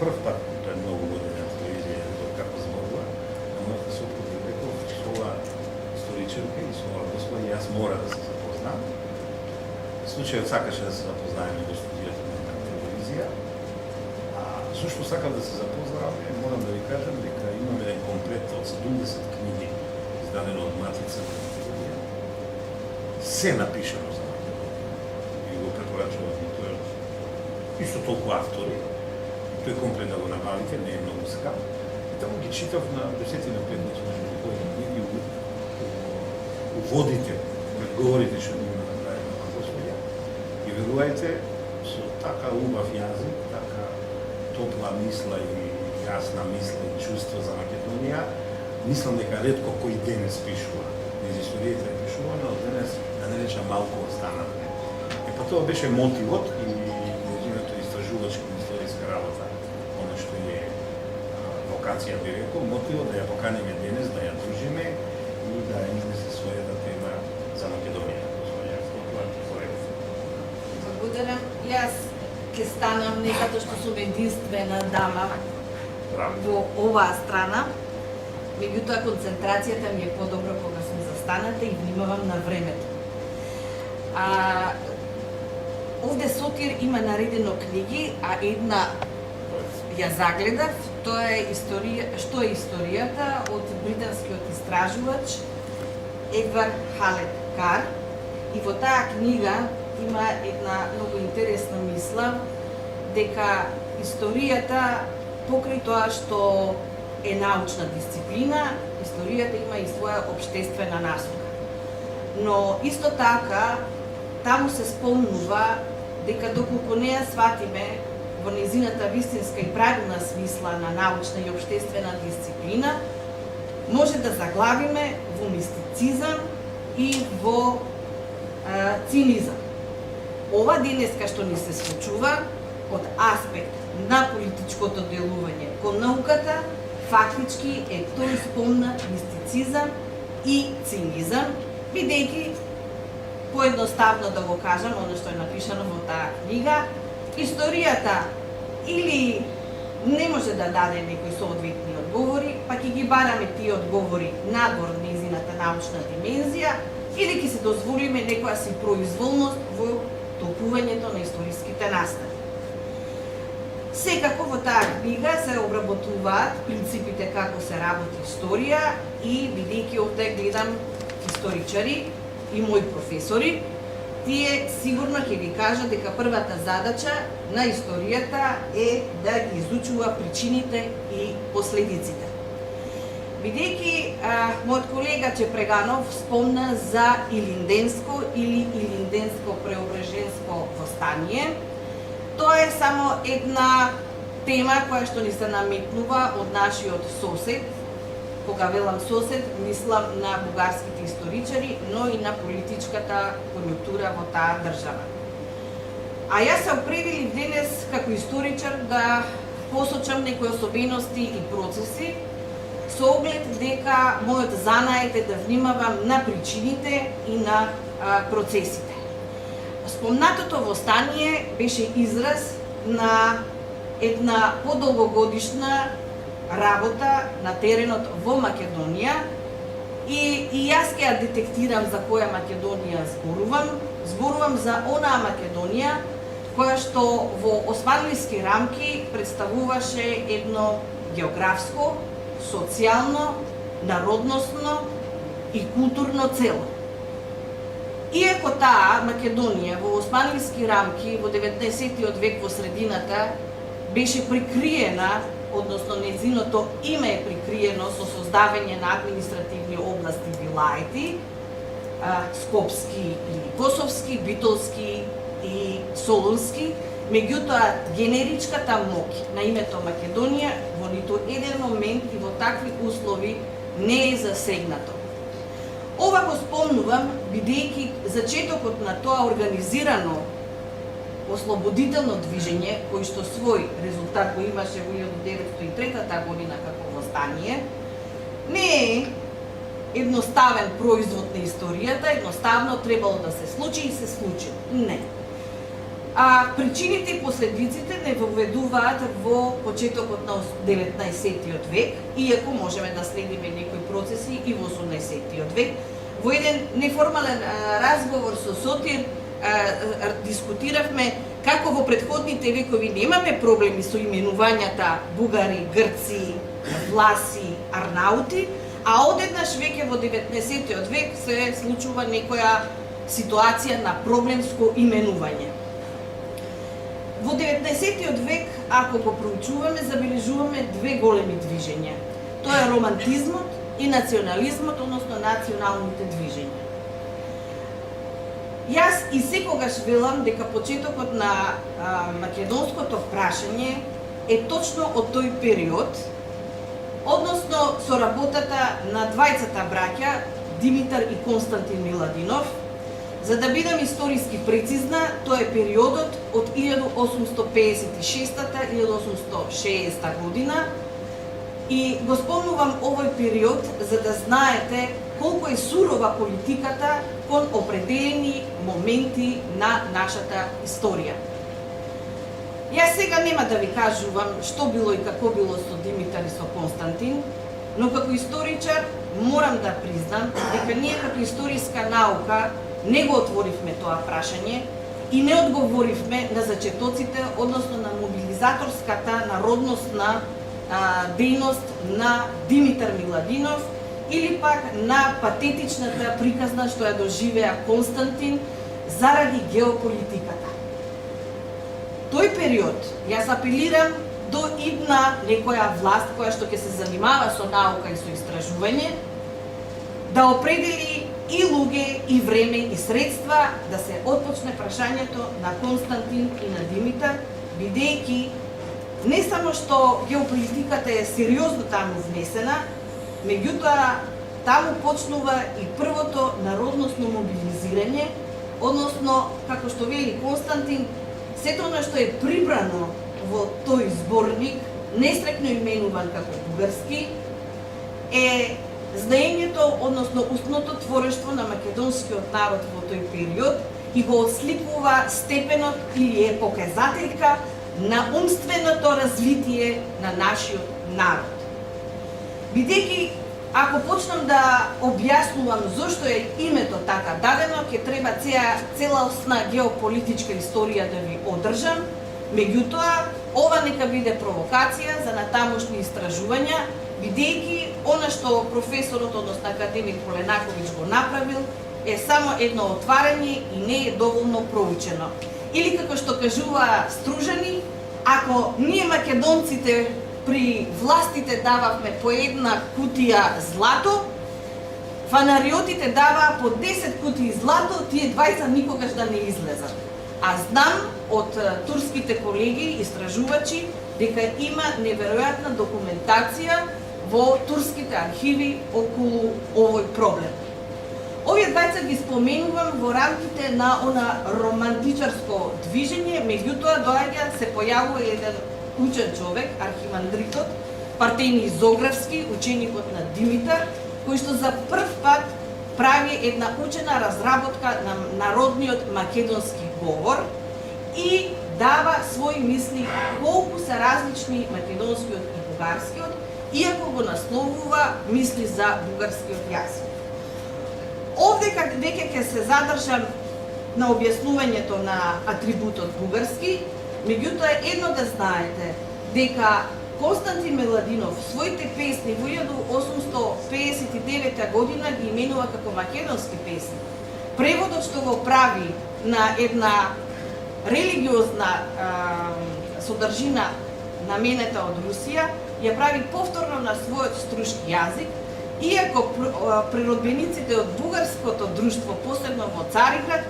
прв пат, тоа е многу година телевизија, како зборува, на мојата сопруга реков, со оваа историчарка и со оваа господа, јас мора да се запознам. Случајот сакаше да се запознаеме до студијата на телевизија. Зошто сакам да се запознаваме, морам да ви кажам дека имам еден комплет од 70 книги издадено од Матица на Македонија. Се напишано за Македонија. И го препорачувам и тој исто толку автори. Тој комплет да го набавите, не е многу скап. И таму ги читав на 10 на 15 меѓу кои книги уводите, говорите што има да направи на господја. И верувајте, со така убав јазик, така топла мисла и јасна мисла и чувство за Македонија, мислам дека ретко кој денес пишува. Низ историјата е пишувана, од денес, да не речам, малку останавме. И па тоа беше мотивот и нејзиното истражувачка историска работа, оно што е вокација, би рекол, мотивот да ја поканеме денес, да ја дружиме и да изнесе својата тема за Македонија. Благодарам. Јас ќе станам некато што сум единствена дама во оваа страна. Меѓутоа, концентрацијата ми е подобро кога сум застаната и внимавам на времето. Овде Сотир има наредено книги, а една ја загледав, тоа е што е историјата од британскиот истражувач Едвард Халет Кар. И во таа книга има една многу интересна мисла дека историјата, покрај тоа што е научна дисциплина, историјата има и своја општествена насока. Но исто така, таму се спомнува дека доколку не ја сватиме во незината вистинска и правилна смисла на научна и општествена дисциплина, може да заглавиме во мистицизам и во цинизам. Ова денеска што ни се случува од аспект на политичкото делување кон науката, фактички е тој спомна мистицизам и цинизам, бидејќи, поедноставно да го кажам, оно што е напишано во таа книга, историјата или не може да даде некои соодветни одговори, па ќе ги бараме тие одговори надвор незината научна димензија, или ќе се дозволиме некоја си произволност во толкувањето на историските настави. Секако во таа книга се обработуваат принципите како се работи историја и бидејќи овде гледам историчари и мои професори, тие сигурно ќе ви кажат дека првата задача на историјата е да ги изучува причините и последиците. Бидејќи мојот колега Чепреганов спомна за Илинденско или Илинденско-преображенско востание, тоа е само една тема која што ни се наметнува од нашиот сосед. Кога велам сосед, мислам на бугарските историчари, но и на политичката конјунктура во таа држава. А јас се определив денес како историчар да посочам некои особености и процеси, со оглед дека мојот занает е да внимавам на причините и на процесите. Спомнатото востание беше израз на една подолгогодишна работа на теренот во Македонија и јас ќе ја детектирам за која Македонија зборувам. Зборувам за онаа Македонија која што во османлиски рамки представуваше едно географско, социјално, народносно и културно цело. Иако таа Македонија во османлиски рамки во 19 век во средината беше прикриена, односно незиното име е прикриено со создавање на административни области вилаети, Скопски и Косовски, Битолски и Солунски, меѓутоа генеричката моќ на името Македонија во ниту еден момент и во такви услови не е засегнато. Ова го спомнувам бидејќи зачетокот на тоа организирано ослободително движење, кој што свој резултат го имаше во 1903 година како востание, не е едноставен производ на историјата, едноставно требало да се случи и се случи. Не. а причините и последиците не воведуваат во почетокот на 19 век, иако можеме да следиме некои процеси и во 18 век. Во еден неформален разговор со Сотир дискутиравме како во претходните векови немаме проблеми со именувањата бугари, грци, власи, арнаути, а одеднаш веќе во 19 век се случува некоја ситуација на проблемско именување. Во 19 век, ако го проучуваме, забележуваме две големи движења. Тоа е романтизмот и национализмот, односно националните движења. Јас и секогаш велам дека почетокот на македонското прашање е точно од тој период, односно со работата на двајцата браќа, Димитар и Константин Миладинов. За да бидам историски прецизна, тоа е периодот од 1856-1860 година и го спомнувам овој период за да знаете колку е сурова политиката кон определени моменти на нашата историја. Јас сега нема да ви кажувам што било и како било со Димитар и со Константин, но како историчар морам да признам дека ние како историска наука не го отворивме тоа прашање и не одговоривме на зачетоците, односно на мобилизаторската народносна дејност на Димитар Миладинов или пак на патетичната приказна што ја доживеа Константин заради геополитиката. Тој период, јас апелирам до идна некоја власт која што ќе се занимава со наука и со истражување, да определи и луѓе, и време, и средства да се отпочне прашањето на Константин и на Димитар, бидејќи не само што геополитиката е сериозно таму внесена, меѓутоа таму почнува и првото народносно мобилизирање, односно, како што вели Константин, сето она што е прибрано во тој зборник, нестрекно именуван како бугарски, е знаењето, односно устното творештво на македонскиот народ во тој период и го отсликува степенот или е показателка на умственото развитие на нашиот народ. Бидејќи, ако почнам да објаснувам зошто е името така дадено, ќе треба целосна геополитичка историја да ви одржам, меѓутоа, ова нека биде провокација за натамошни истражувања, бидејќи она што професорот, односно академик Поленаковиќ го направил, е само едно отварање и не е доволно проучено. Или како што кажува Стружани, ако ние македонците при властите дававме по една кутија злато, фанариотите даваа по 10 кутии злато, тие двајца никогаш да не излезат. А знам од турските колеги, истражувачи, дека има неверојатна документација во турските архиви околу овој проблем. Овие двајца ги споменувам во рамките на она романтичарско движење, меѓутоа доаѓа се појавува еден учен човек, архимандритот Партени Зографски, ученикот на Димитар, кој што за прв пат прави една учена разработка на народниот македонски говор и дава своји мисли колку се различни македонскиот и бугарскиот, иако го насловува мисли за бугарскиот јазик. Овде веќе ќе се задржам на објаснувањето на атрибутот бугарски, меѓутоа едно да знаете дека Константин Миладинов своите песни во 1859 година ги именува како македонски песни. Преводот што го прави на една религиозна содржина наменета од Русија, ја прави повторно на својот струшки јазик, иако природбениците од бугарското друштво, посебно во Цариград,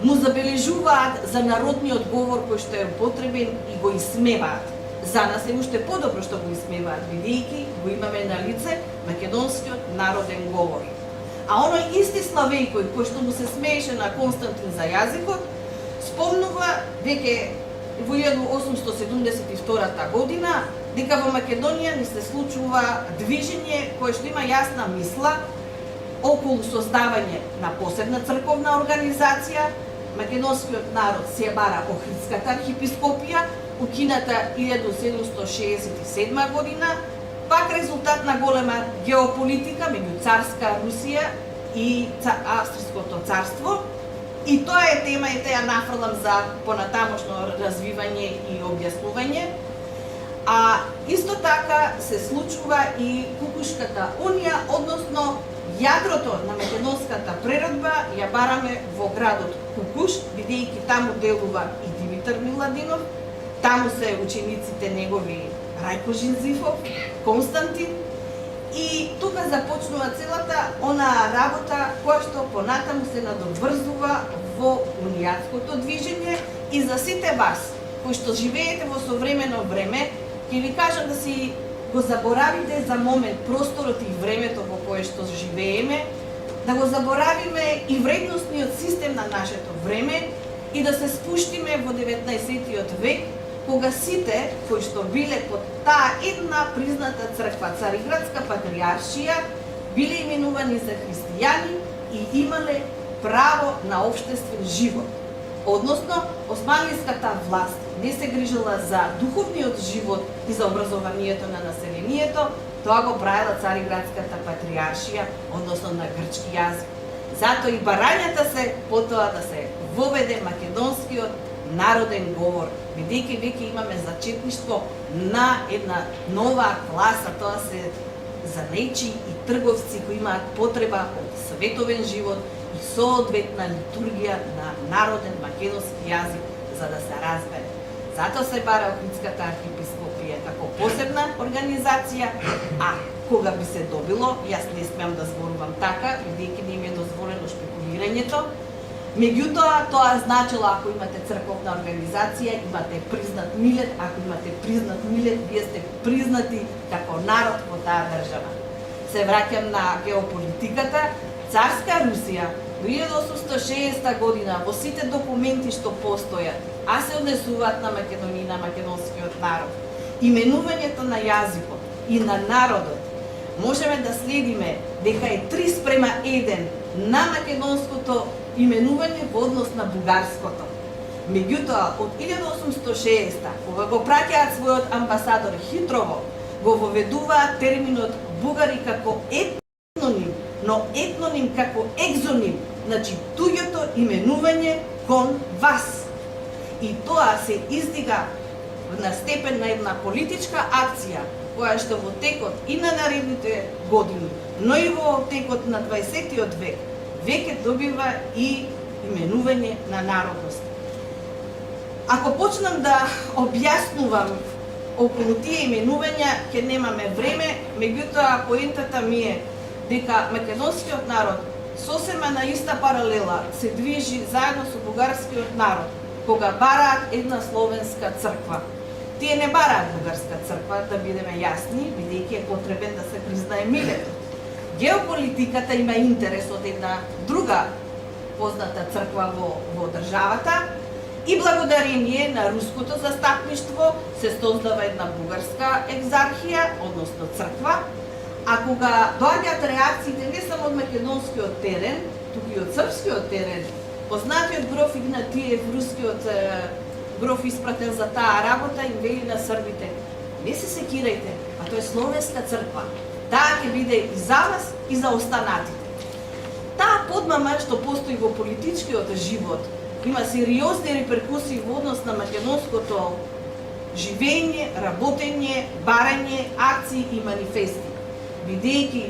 му забележуваат за народниот говор кој што е употребен и го исмеваат. За нас е уште подобро што го исмеваат, бидејќи го имаме на лице македонскиот народен говор. А оној исти Славејкој кој што му се смееше на Константин за јазикот, спомнува веќе во 1872 година дека во Македонија ни се случува движење кое што има јасна мисла околу создавање на посебна црковна организација, македонскиот народ се бара Охридската архиепископија, укината 1767 година, пак резултат на голема геополитика меѓу царска Русија и Австриското царство. И тоа е тема и те ја нафрлам за понатамошно развивање и објаснување. А исто така се случува и Кукушката унија, односно јадрото на македонската преродба ја бараме во градот Кукуш, бидејќи таму делува и Димитар Миладинов, таму се учениците негови Рајко Жизифов, Константин, и тука започнува целата она работа која што понатаму се надоврзува во унијатското движење. И за сите вас кои што живеете во современо време, ќе ви кажам да си го заборавите за момент просторот и времето во кое што живееме, да го заборавиме и вредностниот систем на нашето време и да се спуштиме во 19 век, кога сите кои што биле под таа една призната црква, Цариградска патриаршија, биле именувани за христијани и имале право на општествен живот. Односно, османлиската власт не се грижила за духовниот живот и за образованието на населението, тоа го правила Цариградската патриаршија, односно на грчки јазик. Затоа и барањата се потоа да се воведе македонскиот народен говор, бидејќи веќе имаме зачетништво на една нова класа, тоа се занечи и трговци кои имаат потреба од световен живот и соодветна литургија на народен македонски јазик за да се разбере. Затоа се бара Охридската архиепископија како посебна организација, а кога би се добило, јас не смеам да зборувам така, бидејќи не ми е дозволено шпекулирањето. Меѓутоа, тоа значило ако имате црковна организација, имате признат милет, ако имате признат милет, вие сте признати како народ во таа држава. Се враќам на геополитиката. Царска Русија до 1860 година во сите документи што постојат, а се однесуваат на Македонија, на македонскиот народ, именувањето на јазикот и на народот, можеме да следиме дека е 3:1 на македонското именување во однос на бугарското. Меѓутоа, од 1860, кога го праќаат својот амбасадор Хитрово, го воведуваат терминот бугари како етноним, но етноним како екзоним, значи туѓото именување кон вас. И тоа се издига на степен на една политичка акција, која што во текот и на наредните години, но и во текот на 20 век, веќе добива и именување на народност. Ако почнам да објаснувам околу тие именувања, ќе немаме време, меѓутоа поентата ми е дека македонскиот народ сосема на иста паралела се движи заедно со бугарскиот народ, кога бараат една словенска црква. Тие не бараат бугарска црква, да бидеме јасни, бидејќи е потребен да се признае милетот. Геополитиката има интерес од една друга позната црква во државата и благодарение на руското застапништво се создава една бугарска екзархија, односно црква, а кога доаѓаат реакциите не само од македонскиот терен, туку и од српскиот терен, познатиот гроф Игнатиев, рускиот гроф испратен за таа работа, им вели на србите: не се секирајте, а тоа е словенска црква. Таа ќе биде и за вас и за останатите. Таа подмама што постои во политичкиот живот има сериозни реперкусии во однос на македонското живење, работење, барање, акции и манифести. Бидејќи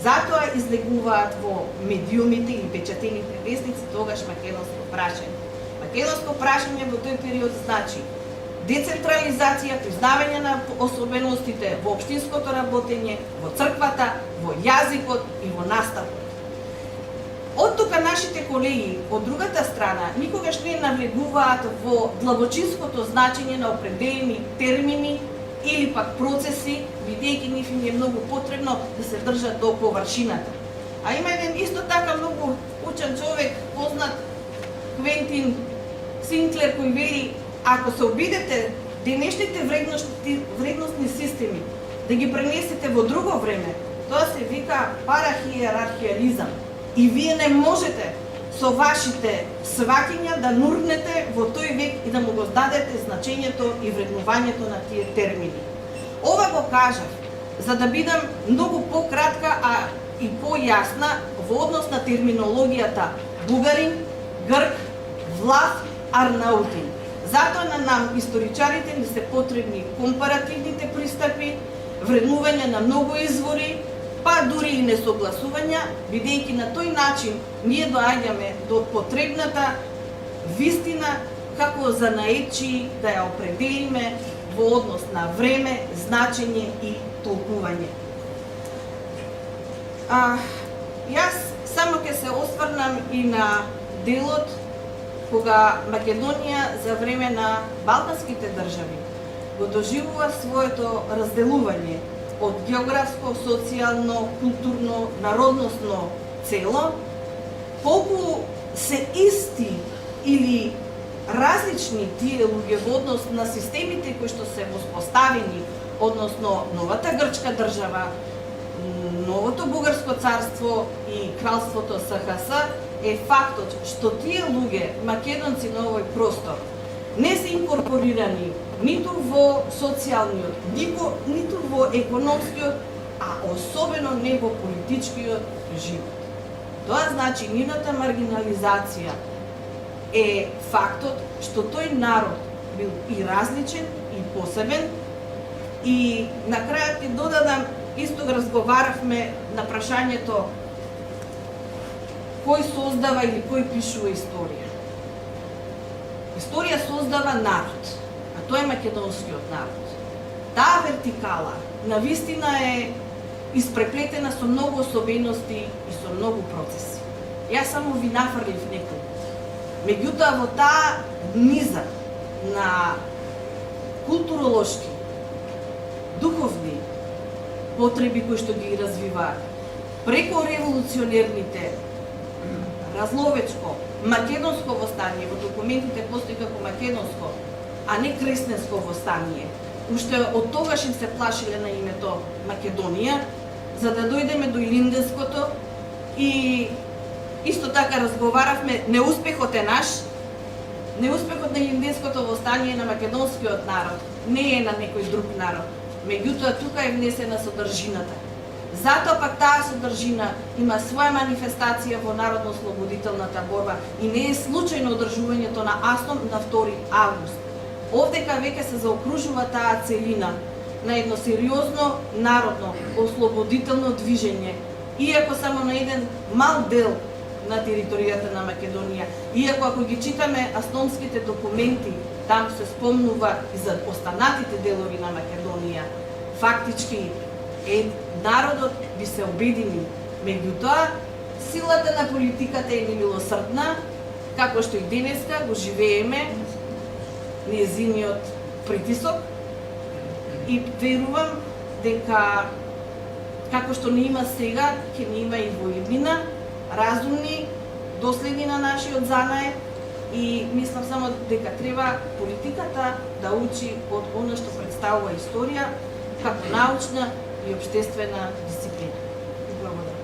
затоа излегуваат во медиумите или печатените вестници тогаш македонско прашање. Македонско прашање во тој период значи децентрализација, признавање на особеностите во општинското работење, во црквата, во јазикот и во наставот. Од тука нашите колеги од другата страна никогаш не навлегуваат во длабочинското значење на определени термини или пак процеси, бидејќи нив им е многу потребно да се држат до површината. А има еден исто така многу учен човек, познат Квентин Синклер, кој вели: ако се обидете денешните вредностни системи да ги пренесете во друго време, тоа се вика парахиерархиализам. И вие не можете со вашите сваќања да нурнете во тој век и да му го дадете значењето и вреднувањето на тие термини. Ова го кажав за да бидам многу пократка, а и појасна во однос на терминологијата бугарин, грк, влав, арнаутин. Затоа на нам, историчарите, ни се потребни компаративните пристапи, вреднување на многу извори, па дури и несогласувања, бидејќи на тој начин ние доаѓаме до потребната вистина како занаечи да ја определиме во однос на време, значење и толкување. Јас само ќе се осврнам и на делот кога Македонија за време на балканските држави го доживува своето разделување од географско, социјално, културно, народносно цело, колку се исти или различни тие луѓе во однос на системите кои што се воспоставени, односно новата грчка држава, новото бугарско царство и кралството СХС, е фактот што тие луѓе, македонци на овој простор, не се инкорпорирани ниту во социјалниот, ниту во економскиот, а особено не во политичкиот живот. Тоа значи нивната маргинализација е фактот што тој народ бил и различен и посебен. И на крајот ќе додадам, исто разговаравме на прашањето кој создава или кој пишува историја. Историја создава народ, а тој е македонскиот народ. Таа вертикала навистина е испреплетена со многу особености и со многу процеси. Јас само ви нафрлив некој. Меѓутоа во таа низа на културолошки, духовни потреби кои што ги развиваат, преко револуционерните, разловечко, македонско востание, во документите постои како македонско, а не кресненско востание. Уште од тогаш им се плашиле на името Македонија, за да дојдеме до Илинденското и исто така разговаравме, неуспехот е наш, неуспехот на Илинденското востание на македонскиот народ, не е на некој друг народ. Меѓутоа тука е внесена содржината. Затоа пак таа содржина има своја манифестација во народно-ослободителната борба и не е случајно одржувањето на Астон на 2 август. Овдека веќе се заокружува таа целина на едно сериозно народно ослободително движење, иако само на еден мал дел на територијата на Македонија. Иако ако ги читаме астонските документи, там се спомнува и за останатите делови на Македонија. Фактички народот би се обедини. Меѓутоа, силата на политиката е немилосрдна, како што и денеска го живееме нејзиниот притисок, и верувам дека како што не има сега, ќе не има и во иднина, разумни, доследни на нашиот занае, и мислам само дека треба политиката да учи од оно што представува историја како научна и општествена дисциплина. Благодарам.